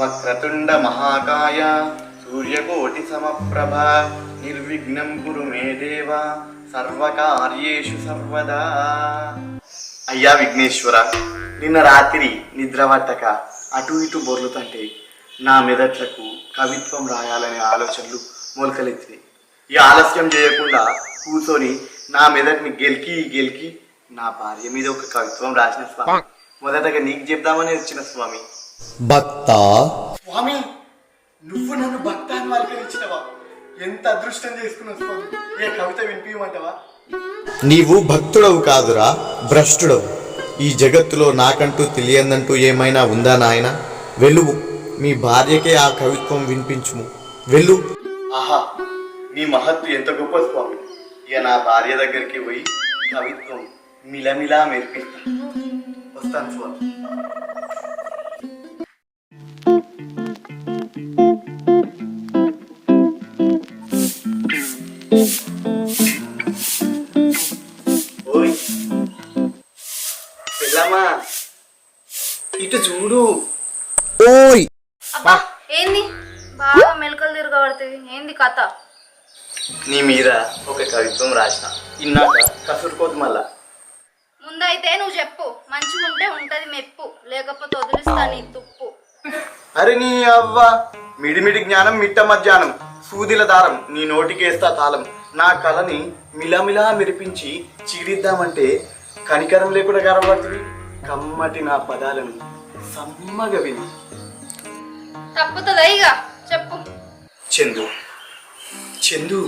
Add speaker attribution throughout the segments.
Speaker 1: వక్రతుండ మహాకాయ సూర్యకోటి సమప్రభ నిర్విఘ్నం కురు మే దేవ సర్వకార్యేషు సర్వదా. అయ్యా విఘ్నేశ్వర, నిన్న రాత్రి నిద్ర పట్టక అటు ఇటు బొర్లుతంటే నా మెదట్లకు కవిత్వం రాయాలనే ఆలోచనలు మొలకలెత్తినాయి. ఈ ఆలస్యం చేయకుండా కూర్చొని నా మెదటిని గెలికి గెలికి నా భార్య మీద ఒక కవిత్వం రాసిన స్వామి. మొదటగా నీకు చెప్దామని వచ్చిన స్వామి.
Speaker 2: భక్త
Speaker 1: స్వామి, నువ్వు నన్ను భక్త అని పలకరించినవా? ఎంత అదృష్టం చేసుకున్నావు స్వామి. ఏ కవిత వినిపించమంటావా?
Speaker 2: నీవు భక్తుడవు కాదురా, భ్రష్టుడవు. ఈ జగత్తులో నాకంటూ తెలియదంటూ ఏమైనా ఉందా నాయన? వెలువు, మీ భార్యకే ఆ కవిత్వం వినిపించుము. వెళ్ళు.
Speaker 1: ఆహా, నీ మహత్తు ఎంత గొప్ప స్వామి. ఇక నా భార్య దగ్గరికి పోయి కవిత్వం మిలమిలా మెరిపిస్తా. వస్తాను స్వామి. ఓయ్ పిల్లమ్మా, ఇటు చూడు.
Speaker 2: ఓయ్
Speaker 3: అబ్బా, ఏంది బాగా మెలకలు తిరగబడుతుంది? ఏంది కథ?
Speaker 1: నీ మీద ఒక కవిత్వం రాసిన, ఇన్నాక కసురుకోదు మళ్ళా.
Speaker 3: ముందైతే నువ్వు చెప్పు, మంచిగా ఉంటే ఉంటది మెప్పు, లేకపోతే వదిలిస్తా నీ తుప్పు.
Speaker 1: అరే నీ అవ్వ, మిడిమిడి జ్ఞానం మిట్ట మధ్యాహ్నం, సూదిల దారం నీ నోటికేస్తా తాళం. నా కళని మిలమిలా మెరిపించి చీడిద్దామంటే కనికరం లేకుండా గర్వపడుతుంది. కమ్మటి నా పదాలను సమ్మగా విని.
Speaker 3: తప్పుతుందా ఇక? చెప్పు.
Speaker 1: చందు చందు,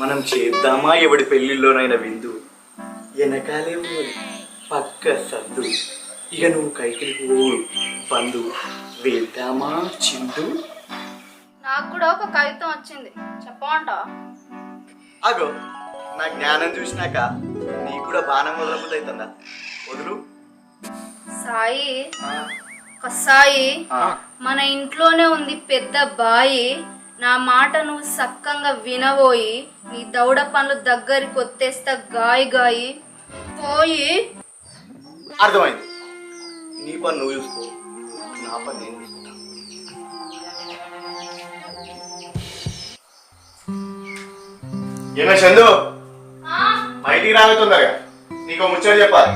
Speaker 1: మనం చేద్దామా ఎవడి పెళ్లిలోనైనా విందు, వెనకాలే ఊరు పక్క సద్దు, ఇక నువ్వు కైకిలి ఊరు బంధు, వెళ్తామా చిందు.
Speaker 3: నాకు కూడా ఒక కవిత్వం వచ్చింది, చెప్పమంటావా?
Speaker 1: అగో, నా జ్ఞానం చూసినాక నీకు కూడా బాణం మొదలవుతుందా? వదులు.
Speaker 3: సాయి, ఒక సాయి, మన ఇంట్లోనే ఉంది పెద్ద బాయి, నా మాట నువ్వు సక్కంగా వినబోయి, నీ దౌడ పనులు దగ్గరికి కొత్తేస్తా గాయి గాయి పోయి.
Speaker 1: అర్థమైంది. నీ పని నువ్వు చూసుకో, నా పని నేను చూసుకుంటా. ఏమే చందు, బయటికి రావే తొందరగా, నీకు ముచ్చట చెప్పాలి.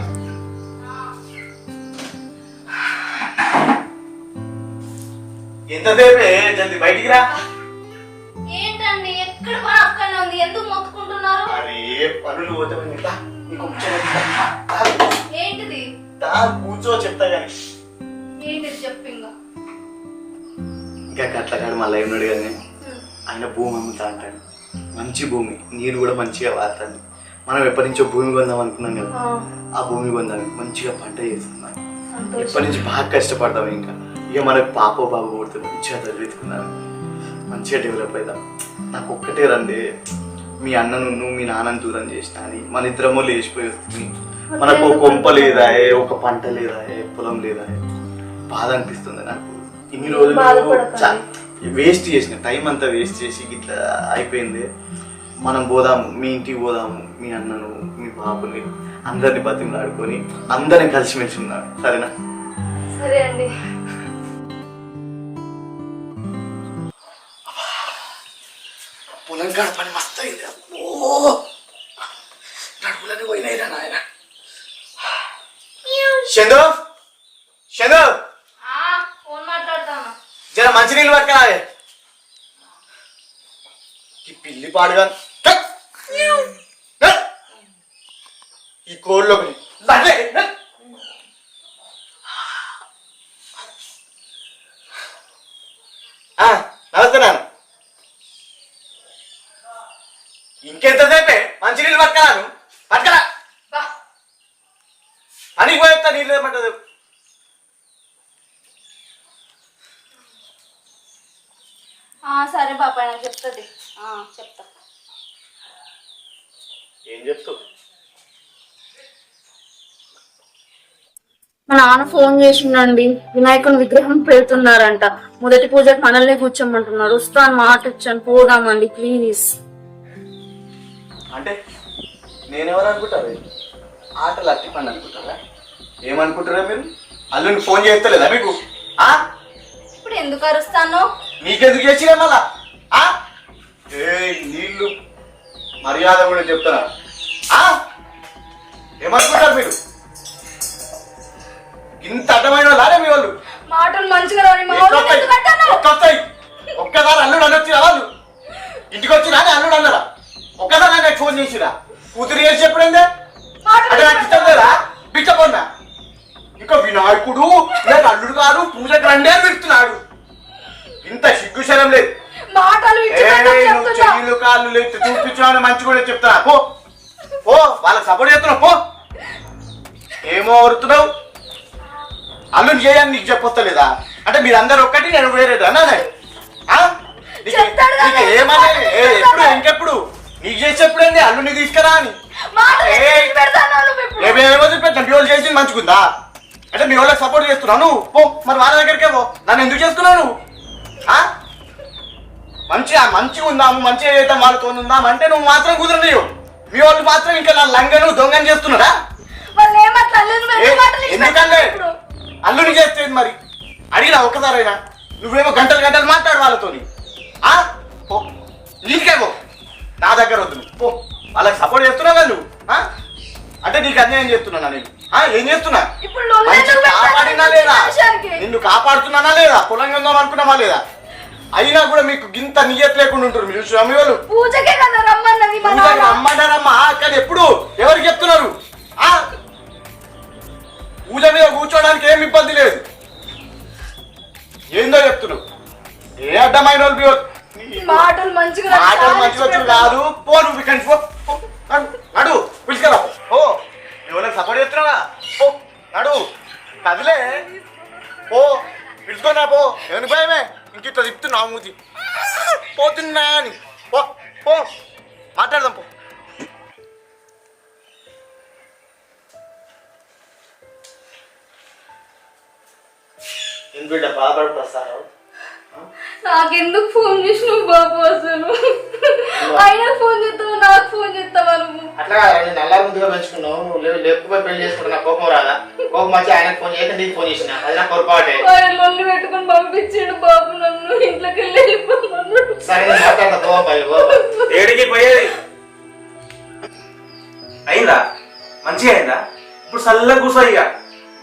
Speaker 1: ఎంతసేపే, జల్ది బయటికి రా.
Speaker 3: ఏంటండి ఎక్కడ పని అక్కడనే ఉంది, ఎందుకు మొత్తుకుంటున్నారు?
Speaker 1: అరే పనులు పోతే నీకు ముచ్చట
Speaker 3: ఏంటిది?
Speaker 1: కూర్చో చెప్తా గాని.
Speaker 3: ఏంటిది చెప్పు.
Speaker 1: ఇంకా కట్లకాడు మళ్ళీ ఉన్నాడు కానీ ఆయన భూమి అమ్ముతా అంటాడు. మంచి భూమి, నీరు కూడా మంచిగా వాడుతుంది. మనం ఎప్పటి నుంచో భూమి కొందాం అనుకున్నాం కదా, ఆ భూమి కొందాం, మంచిగా పంట చేసుకున్నాం. ఎప్పటి నుంచి బాగా కష్టపడతాం. ఇంకా ఇక మనకు పాప బాబు కొడుతుంది, మంచిగా చదివించుకున్నాను, మంచిగా డెవలప్ అవుతాం. నాకు ఒక్కటే రండి, మీ అన్నను మీ నాన్నను దూరం చేసిన అని మన ఇద్దరమో లేచిపోయి వస్తుంది. మనకు ఒక కొంప లేదా, ఒక పంట లేదా, పొలం లేదా, బాధ అనిపిస్తుంది నాకు. ఇన్ని రోజులు వేస్ట్ చేసిన టైం అంతా వేస్ట్ చేసి ఇట్లా అయిపోయింది. మనం పోదాము, మీ ఇంటికి పోదాము, మీ అన్నను మీ బాబుని అందరిని బతిమలాడుకొని అందరిని కలిసిమెలిసి ఉన్నాడు. సరేనా?
Speaker 3: సరే అండి.
Speaker 1: పొలం కాడ పని మస్తు అయింది. నడుపులని పోయినాయిరా నాయన. చందు, చందు,
Speaker 3: ఫోన్ మాట్లాడతాను.
Speaker 1: జర మంచినీళ్ళు పట్టుకురావే. ఈ పిల్లి పాడుగా ఈ కోళ్ళకి నమస్తే నాన్న. ఇంకెంతసేపే మంచినీళ్ళు పట్టుకురాను. పట్టుకరా, పనికి పోయేస్తా. నీళ్ళు ఏమంటది?
Speaker 3: సరే బాబాయ్, నాకు చెప్తుంది. చెప్తా.
Speaker 1: ఏం చెప్తావు?
Speaker 3: మా నాన్న ఫోన్ చేసిండండి, వినాయకుని విగ్రహం పెడుతున్నారంట. మొదటి పూజకు మనల్ని కూర్చోమంటున్నారు. వస్తాను, మాట ఇచ్చాను, పోదామండి ప్లీజ్.
Speaker 1: అంటే నేనెవరు అనుకుంటారు? ఆటలు అట్టి పని అనుకుంటారా? ఏమనుకుంటారా మీరు? అల్లుని ఫోన్ చేస్తలేదా మీకు?
Speaker 3: ఇప్పుడు ఇప్పుడు ఎందుకు అరుస్తాను?
Speaker 1: నీకెందుకు చేసినా మళ్ళా నీళ్ళు మర్యాద కూడా చెప్తారా? ఏమనుకుంటారు మీరు? ఇంత అడ్డమైన వాళ్ళే మీ వాళ్ళు?
Speaker 3: మాటలు మంచిగా రాని మా వాళ్ళు ఎందుకు అంటున్నావు?
Speaker 1: ఒక్కసారి అల్లుడు అనొచ్చినా వాళ్ళు ఇంటికి వచ్చినా అల్లుడు అన్నారా? ఒక్కసారి నాకు ఫోన్ చేసిరా కూతురు చేసి ఎప్పుడైందే అంటే నాకు ఇష్టం లేదా పిచ్చపోన్నా? ఇంకా వినాయకుడు నాకు అల్లుడు కాదు పూజకు రండి అని పెడుతున్నాడు. ఇంత సిగ్గుశరం లేదు. నువ్వు చెయ్యిలు కాళ్ళు లేదు చూపించామని మంచి కూడా చెప్తున్నా. పో పో వాళ్ళకి సపోర్ట్ చేస్తున్నావు. పో ఏమో వరుతున్నావు. అల్లుని చేయని నీకు చెప్పొస్తలేదా? అంటే మీరందరూ ఒక్కటి నేను వేరేదా అన్నానే? ఏమన్నా ఎప్పుడు ఇంకెప్పుడు నీకు చేసేప్పుడేంది అల్లుని తీసుకురా అని ఏమేమో చెప్పాను. మీ వాళ్ళు చేసింది మంచిగుందా? అంటే మీ వాళ్ళకి సపోర్ట్ చేస్తున్నావు నువ్వు. పో మరి వాళ్ళ దగ్గరికే పో. నన్ను ఎందుకు చేస్తున్నావు నువ్వు? మంచిగా ఉందాము మంచిగా చేద్దాం వాళ్ళతో ఉందాం అంటే నువ్వు మాత్రం కుదరలేవు. మీ వాళ్ళు మాత్రం ఇంకా నా లంగను దొంగని చేస్తున్నారా? ఎందుకంటే అల్లుని చేస్తే మరి అడిగినా ఒక్కసారైనా నువ్వేమో గంటలు గంటలు మాట్లాడు వాళ్ళతో. పో నీకే పో నా దగ్గర వద్దు. పో వాళ్ళకి సపోర్ట్ చేస్తున్నావు కదా నువ్వు. అంటే నీకు అన్యాయం చేస్తున్నా నేను? ఏం చేస్తున్నా? కాపాడినా లేదా? నిన్ను కాపాడుతున్నానా లేదా? పొలంగా ఉందాం అనుకున్నావా లేదా? అయినా కూడా మీకు గింత నియత లేకుండా ఉంటారు మీరు స్వామి వాళ్ళు. రమ్మన్నారమ్మా కానీ ఎప్పుడు ఎవరికి చెప్తున్నారు? పూజ మీద కూర్చోడానికి ఏమి ఇబ్బంది లేదు. ఏందో చెప్తున్నావు? ఏ అడ్డమైన వాళ్ళు మాటలు మంచిగా కాదు. పో నువ్వు ఇక్కడి పో నడు పిలుచుకరా. ఓ ఎవరికి సపోర్ట్ చేస్తున్నావా? పో నడు కదిలే పో పిలుచుకోనా. పో ఎవరి భయమే ఇంక ఇట్లా తిప్పుతున్నావు మూతి పోతున్నా అని. పో పో మాట్లాడదాం. పో ఏం బిడ్డ బాధపడుతారు?
Speaker 3: నాకెందుకు ఫోన్ చేసినావు బాబు? అసలు ఆయన ఫోన్ చేస్తావు నాకు ఫోన్ చేస్తావా నువ్వు?
Speaker 4: అట్లా నేను నల్లా ముందుగా పెంచుకున్నావు. నువ్వు లేకపోతే పెళ్లి చేసుకుంటా కోపం రాదా? కోపం వచ్చి ఆయనకు ఫోన్ చేస్తే నీకు ఫోన్ చేసిన అది నా పొరపాటే.
Speaker 3: లొల్లి పెట్టుకుని పంపించాడు బాబు నన్ను ఇంట్లోకి వెళ్ళిపోమన్నాడు.
Speaker 4: సరే మాట్లాడతా.
Speaker 5: ఏడికి పోయేది అయిందా? మంచిగా అయిందా? ఇప్పుడు చల్లగా కూర్చో. ఇక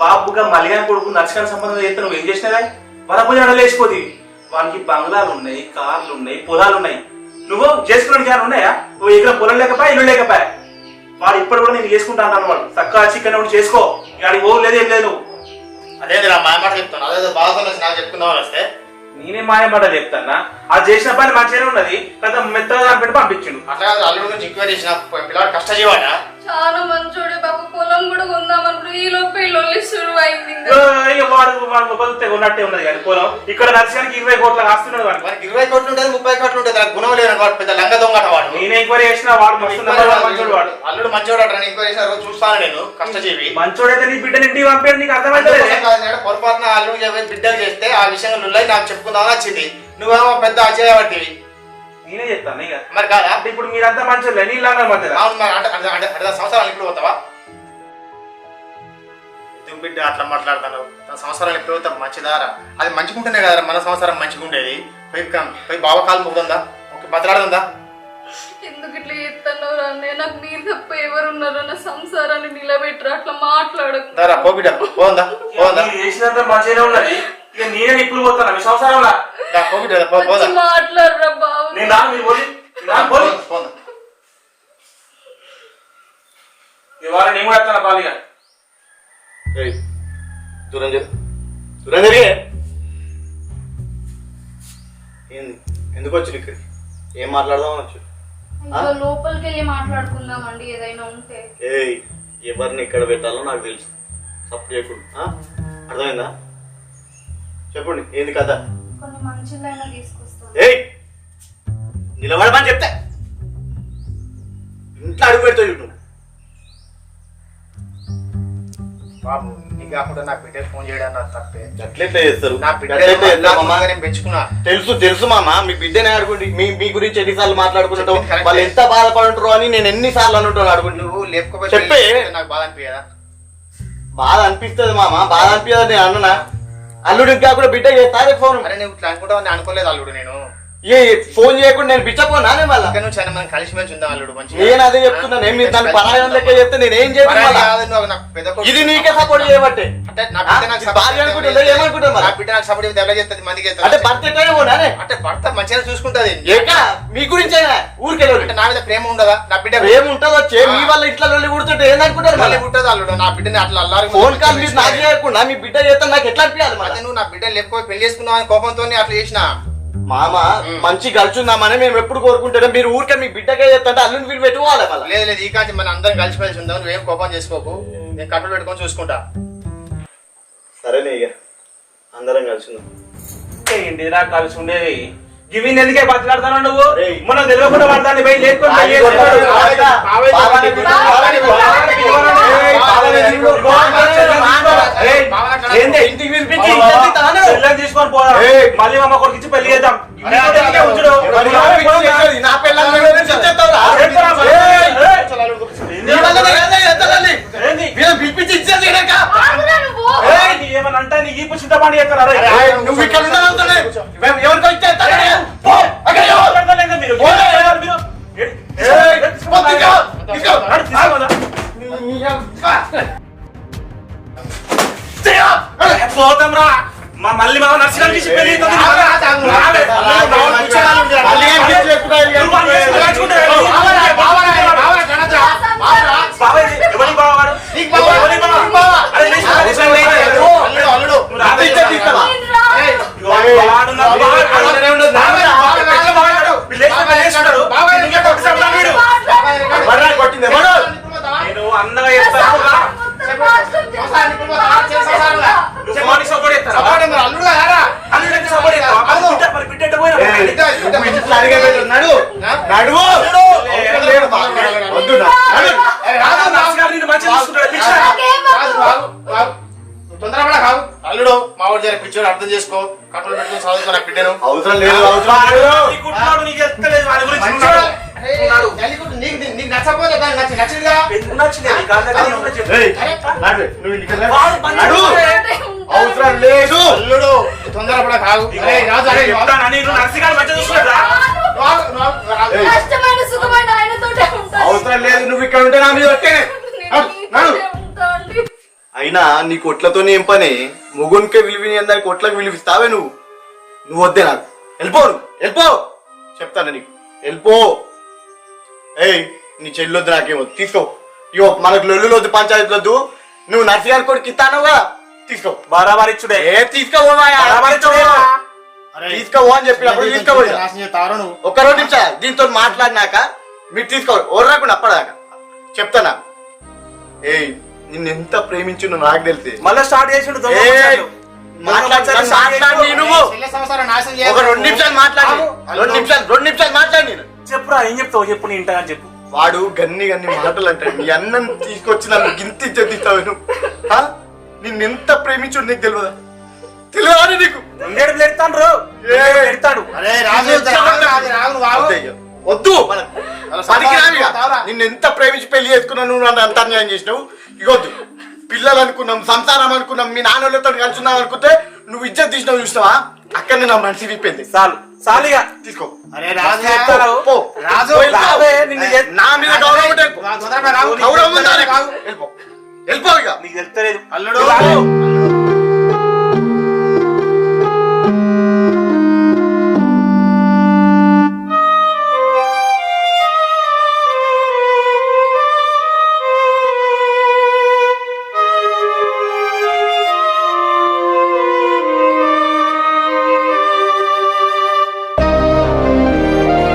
Speaker 5: బాబుగా మలిగా కొడుకు నచ్చకాని సంబంధం చేస్తే నువ్వు ఏం చేసినదా? వరపోయి అడలేసిపోతుంది. వానికి బంగ్లాలు ఉన్నాయి, కార్లు ఉన్నాయి, పొలాలు ఉన్నాయి. నువ్వు చేసుకున్నానికి ఏమైనా ఉన్నాయా? నువ్వు ఎక్కడ పొలం లేకపోయా ఇల్లు లేకపోయా? వాడు ఇప్పుడు కూడా నేను చేసుకుంటా అన్నాను. వాడు చక్కగా చికెన్ కూడా చేసుకో. వాడికి ఓ లేదు ఏం లేదు. నువ్వు
Speaker 4: అదే మా మాట చెప్తాను. అదే బాగా నాకు చెప్పుకుందాం వస్తే
Speaker 5: నేనే మాయమాట చెప్తానా? అది చేసిన పని మంచిగానే ఉన్నది కదా. మెత్తగా పెట్టి పంపించిండు.
Speaker 4: అట్లా అల్లుడు గురించి ఎంక్వైరీ చేసిన పిల్లవాడు కష్టజీవాడా?
Speaker 3: చాలా మంచోడే బాబు. పొలం కూడా కొందామనుకున్నాడు. ఈ లోపే లొల్లిస్తుడు అయింది.
Speaker 5: వాడు బతుకుతే ఉన్నట్టే ఉన్నది కానీ పొలం ఇక్కడ నర్సడానికి 20 కోట్ల ఆస్తున్నాడు.
Speaker 4: వాడికి 20 కోట్లు ఉంటుంది 30 కోట్లు ఉంటుంది. నాకు గుణం లేదు. వాడు పెద్ద లంగ దొంగట. వాడు
Speaker 5: నేను ఎంక్వైరీ చేసిన వాడు మంచోడు. వాడు
Speaker 4: అల్లుడు మంచోడు అంటారు. ఎంక్వైరీ చేసిన రోజు చూస్తాను నేను. కష్టజీవి
Speaker 5: మంచోడైతే నీ బిడ్డని ఇంటికి పంపాడు. నీకు అర్థమైతే
Speaker 4: పొరపాటున అల్లుడు బిడ్డలు చేస్తే ఆ విషయంగా నువ్వు నాకు చెప్పుకుందామని వచ్చింది. నువ్వేమో పెద్ద అజయవర్తివి.
Speaker 5: నేనే చెప్తాను ఇక
Speaker 4: మరి కాదా?
Speaker 5: ఇప్పుడు మీరంతా మంచోళ్ళే. నీళ్ళ మధ్య
Speaker 4: సంవత్సరాలు ఇప్పుడు పోతావా? బిడ్డ అట్లా మాట్లాడతాను. తన సంవత్సరాలు ఎప్పుడు పోతాం మంచిదారా? అది మంచిగుంటేనే కదా మన సంవత్సరం మంచిగా ఉండేది. పోయి బావ కాలు పోతుందా? ఓకే మాట్లాడుతుందా?
Speaker 3: ఎందుకు ఇట్లా చేస్తున్నావు అన్నయ్య? నాకు నీ తప్ప ఎవరున్నారో నా సంసారాన్ని నిలబెట్టరు. అట్లా మాట్లాడకు.
Speaker 4: దారా పో బిడ్డ పోందా పోందా.
Speaker 5: చేసినంత మంచిగానే ఉన్నది. ఇక నేనే ఇప్పుడు పోతాను మీ సంవత్సరంలో.
Speaker 3: మాట్లాడరా బాబు.
Speaker 5: నేను నా మీరు పోలి
Speaker 4: పోందా.
Speaker 5: ఇవాళ నేను కూడా వస్తాను బాలిగా.
Speaker 1: దూరం జరిగే ఏంది? ఎందుకు వచ్చి ఇక్కడ ఏం మాట్లాడదాం వచ్చు?
Speaker 3: లోపలికి వెళ్ళి మాట్లాడుకుందామండి ఏదైనా ఉంటే.
Speaker 1: ఎవరిని ఇక్కడ పెట్టాలో నాకు తెలుసు. సపోర్ట్ చేయకుండా అర్థమైందా? చెప్పండి ఏంది కథ?
Speaker 3: కొన్ని మంచిలైనా తీసుకొస్తాను.
Speaker 1: నిలబడమని చెప్తే ఇంట్లో అడుగు పెడతావు చూడు.
Speaker 4: బాబు నీకు కాకుండా నా బిడ్డ ఫోన్ చేయడానికి నాకు తప్పే.
Speaker 1: అట్లెట్లా చేస్తారు?
Speaker 4: నా బిడ్డ నేను పెంచుకున్నా.
Speaker 1: తెలుసు మామ. మీ బిడ్డనే అడుగుండి. మీ గురించి ఎన్నిసార్లు మాట్లాడుకుంటావు? వాళ్ళు ఎంత బాధపడుంటారో అని నేను ఎన్నిసార్లు అనుంటాను అడుగుండి.
Speaker 4: నువ్వు లేకపోతే
Speaker 1: చెప్పే
Speaker 4: నాకు బాధ అనిపించదా?
Speaker 1: బాధ అనిపిస్తుంది మామ. బాధ అనిపించదు నేను అన్ననా?
Speaker 2: అల్లుడికి కాకుండా బిడ్డ చేస్తారే ఫోన్
Speaker 4: అరే నువ్వు ఇట్లా అనుకుంటావు అని అనుకోలేదు అల్లుడు నేను
Speaker 2: ఏ ఫోన్ చేయకుండా నేను బిచ్చపోనానే మళ్ళా
Speaker 4: ఇక్కడ నుంచి అయినా మనం కలిసిమెలిసి ఉందాం అల్లుడు మంచిగా
Speaker 2: నేను అదే చెప్తున్నాను ఏం మీరు దాన్ని పరాయం లెక్క చెప్తే నేను ఏం
Speaker 4: పరాయి
Speaker 2: చేయాలి
Speaker 4: కాదు, నువ్వు నాకు పెద్ద కొడుకు.
Speaker 2: ఇది నీకే సపోర్ట్ చేయబట్టే
Speaker 4: అంటే నా బిడ్డ నాకు support
Speaker 2: భార్య
Speaker 4: చేస్తే
Speaker 2: అనుకుంటుందా ఏమనుకుంటుంది
Speaker 4: నా
Speaker 2: మరి
Speaker 4: బిడ్డ నాకు సపోర్ట్ చేస్తే ఎలా చేస్తుంది మందికి
Speaker 2: అంటే
Speaker 4: చేస్తుంది
Speaker 2: భర్త ఎట్లనే పోనానే
Speaker 4: అంటే భర్త మంచిగా చూసుకుంటది
Speaker 2: ఏక మీ గురించేనా ఊరికెళ్ళి
Speaker 4: అంటే నా మీద ప్రేమ ఉండదా నా బిడ్డ
Speaker 2: ఏముంటుందో మీ వల్ల ఇట్లా వెళ్ళి కూర్చుంటే ఏందనుకుంటారు
Speaker 4: మళ్ళీ
Speaker 2: మళ్ళీ
Speaker 4: పుట్టదు అల్లుడు నా బిడ్డని అట్లా అల్లారి
Speaker 2: ఫోన్ కాల్ మీరు నాకు చేయకుండా మీ బిడ్డ చేస్తే నాకు ఎట్లా అనిపించాలి
Speaker 4: అదే
Speaker 2: మళ్ళీ
Speaker 4: నువ్వు నా బిడ్డని లేకపోతే పెళ్లి చేసుకున్నావు అని కోపంతో అట్లా చేసిన
Speaker 2: మామ మంచి గలుచుందామని మేము ఎప్పుడు కోరుకుంటాం మీరు ఊరికే మీ బిడ్డకే చేస్తుంటే అల్లుని వీళ్ళు పెట్టుకోవాలి మళ్ళీ
Speaker 4: లేదు లేదు ఈ కాంచి మన అందరం కలిసిమెలిసి ఉందాం నువ్వేం కోపం చేసుకోకు నేను కట్టులు పెట్టుకొని చూసుకుంటా
Speaker 2: సరేనే ఇక అందరం కలిసిందాం
Speaker 5: ఏంటి రా కలిసి ఉండేది ఇవి ఎందుకే బతిలాడుతాను నువ్వు
Speaker 2: ఏయ్.
Speaker 5: మనం తెలియకుండా పడతాను పోయి లేకుండా
Speaker 2: బాబాయ్ ఇంటికి పిలిపించి ఇచ్చేది తాను.
Speaker 5: తీసుకొని పోదాం
Speaker 2: ఏయ్.
Speaker 5: మళ్ళీ మా కొడుకు ఇచ్చి పెళ్లి చేద్దాం
Speaker 2: అరే, అదే
Speaker 5: ఉంచుడు
Speaker 2: ఎవరి పిలిపించి చేసేది? నా పిల్లల్ని ఎవరు పిలిపించేస్తావురా? నీ వల్లనే కదా ఎంతమంది? వీళ్ళని పిలిపించి ఇచ్చేది ఈయనక?
Speaker 3: ఆగురా నువ్వు.
Speaker 5: ఏమన్నా అంటే నీకు ఇప్పుడు చింతపండు చేస్తారా
Speaker 2: ఏయ్, నువ్వు ఇక్కడ ఉన్నావంతనే. ఎవరికో ఇచ్చేస్తారా? పో, అక్కడ పో.
Speaker 5: మీరు
Speaker 2: ఏయ్, పో, తీసుకో, తీసుకో.
Speaker 5: పోతాం రా మళ్ళీ మా నర్సిగారికి ఇచ్చి పెళ్లి చేద్దాం.
Speaker 2: మళ్ళీ ఏం పిచ్చి ఎక్కుతాయి ఇక?
Speaker 5: బాబాయ్ ఎవరి బావాడు ఎవరి బావ? అరే
Speaker 4: అల్లుడు
Speaker 2: అంత ఇచ్చేది ఇస్తావా?
Speaker 5: వాడు నా బావాడు.
Speaker 2: అలానే ఉండదు. మర్రా కొట్టింది ఎవడు?
Speaker 5: నేను అన్నగా చెప్తాను రా. నువ్వు సపోర్ట్ చేస్తారా? అల్లుడికి సపోర్ట్ చేస్తావా? మరి బిడ్డ ఎట్ట పోయినా?
Speaker 2: ఏయ్, నువ్వు ఇంటి సరిగా పెట్టు. నడువు. నడువు. వద్దు నా. నడు.
Speaker 5: నర్సిగారు నిన్ను మంచిగా చూసుకుంటాడు. పిచ్చా?
Speaker 4: తొందరపడ కావు అల్లుడు మా వాడు జర పిచ్చోడు అర్థం చేసుకో కట్టలు పెట్టుకుని చదువుకో నా బిడ్డను
Speaker 2: అవసరం లేదు అవసరం లేదు.
Speaker 5: నీ కుట్టినోడు నీకు ఎత్తలేదు వాడి గురించి
Speaker 4: మంచోడు.
Speaker 5: ఉన్నాడు.
Speaker 4: నీకు నచ్చపోతే దానికి నచ్చిందిగా
Speaker 5: ఎందుకు నచ్చింది? నీ కాళ్ళ దగ్గర ఏముందో చెప్పు.
Speaker 2: ఏయ్, నడు. నువ్వు ఇంటికి వెళ్ళు.
Speaker 5: వాడు మంచి
Speaker 2: నడు. అవసరం లేదు.
Speaker 4: అల్లుడు తొందరపడ కావు అరే రాజు అరే నువ్వు
Speaker 5: చెప్తాను అని నువ్వు నర్సిగారు మంచిగా చూసుకుంటారా?
Speaker 4: ఆగు.
Speaker 2: ఏయ్,
Speaker 3: కష్టమైన సుఖమైన ఆయనతోటే ఉంటాను.
Speaker 2: అవసరం లేదు. నువ్వు ఇక్కడ ఉంటే నా మీద ఒట్టే. నడు.
Speaker 3: ఉంటాండి.
Speaker 2: అయినా నీ కొట్లతో ఏం పని? మొగునికే విలువిని అందరికి కొట్లకు విలువిస్తావే నువ్వు. నువ్వు వద్దే నాకు. వెళ్ళిపో నువ్వు. వెళ్ళిపో చెప్తాను నీకు. వెళ్ళిపో. ఏయ్, నీ చెల్లొద్దు నాకేమో. తీసుకో. ఇగో మనకు లొల్లులు వద్దు, పంచాయతీలు వద్దు. నువ్వు నర్సిగారి కొడుకు ఇస్తానుగా తీసుకో.
Speaker 5: బరాబర్ ఇచ్చుడే.
Speaker 2: తీసుకోబోయా
Speaker 5: బరాబర్ ఇచ్చుడే.
Speaker 2: తీసుకోబో అని చెప్పినప్పుడు తీసుకోబోయా.
Speaker 4: నాశనం చేస్తావు నువ్వు
Speaker 2: ఒక్క 2 నిమిషాలు దీంతో మాట్లాడినాక మీరు తీసుకోవాలి. ఓర్రాకుండా అప్పటిదాకా చెప్తానా. ఏయ్, నిన్ను ఎంత ప్రేమించును నాకు తెలిసి.
Speaker 5: మళ్ళా స్టార్ట్ చేసిండు దొంగ
Speaker 2: ఏయ్,
Speaker 5: ముచ్చట్లు.
Speaker 2: మాట్లాడి నువ్వు
Speaker 4: చెల్లె సంవత్సరం నాశనం
Speaker 2: ఒక 2 నిమిషాలు మాట్లాడి 2 నిమిషాలు మాట్లాడి నేను.
Speaker 5: చెప్పురా ఏం చెప్తావు చెప్పు నీ ఇంటా అని చెప్పు.
Speaker 2: వాడు గన్ని మాటలు అంటాడు. నీ అన్నం తీసుకొచ్చి నన్ను గింత ఇచ్చేస్తావు నువ్వు. హా? నిన్ను ఎంత ప్రేమించుడు నీకు తెలియదా? తెలియదా నీకు?
Speaker 5: రెండేడు పెడతాను పెడతాడు.
Speaker 4: అరే రాజు రాగు నువ్వు ఆగు.
Speaker 2: వద్దు ఇక. వద్దు మనకు. పనికి రావిగా. నిన్ను ఎంత ప్రేమించి పెళ్లి చేసుకున్నావు, నువ్వు నన్ను అంత అన్యాయం చేసినావు. ఇగొద్దు, పిల్లలు అనుకున్నాం, సంసారం అనుకున్నాం, మీ నాన్నలతో కలిసి ఉన్నాం అనుకుంటే నువ్వు ఇజ్జత్ తీసినావు. చూసినావా? అక్కడనే నా మనసు విప్పింది.
Speaker 5: చాలు చాలుగా
Speaker 2: తీసుకో.
Speaker 4: అరే రాజు
Speaker 2: పో.
Speaker 4: రాజు
Speaker 2: పోయి రా.
Speaker 5: రావే, నిన్ను
Speaker 2: నా మీద గౌరవం ఉంటే
Speaker 4: తొందరపడ రాగు
Speaker 2: గౌరవం ఉందా నీకు? వెళ్ళిపో. వెళ్ళిపో ఇక.
Speaker 5: నీకు తెలుస్తలేదు
Speaker 4: అల్లుడు
Speaker 5: రావు.
Speaker 4: అల్లుడు